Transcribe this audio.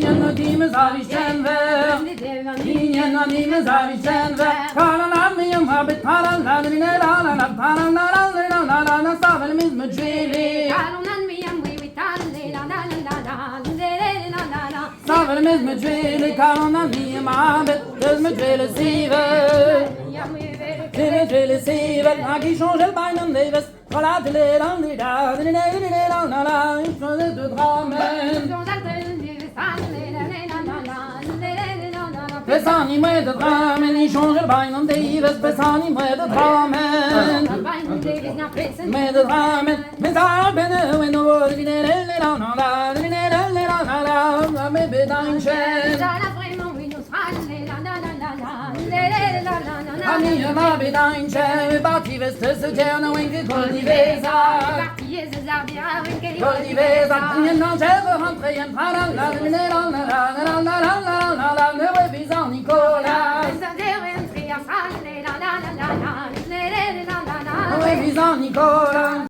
Nieme Zavichen ver, Nieme Zavichen ver, Kalan mi habit Paran in a la Paran la Savan is Majili. Savan is Majili, Kalan mi habit, there's Majili Siva. Majili Siva, Naki change le bain en Davis, voilà, tu l'es dans les dents, une chose de drame. Besani moi de dramen, ich change le bain en Davis, Besani moi de dramen. Mais de dramen, mais ça ben when the world in la me bedain chen. Ami ma bedain chen, parti veste se terne winke colivesa. Colivesa, non j'ai rentré en parlant la ne revis Nicolas. Revis Nicolas.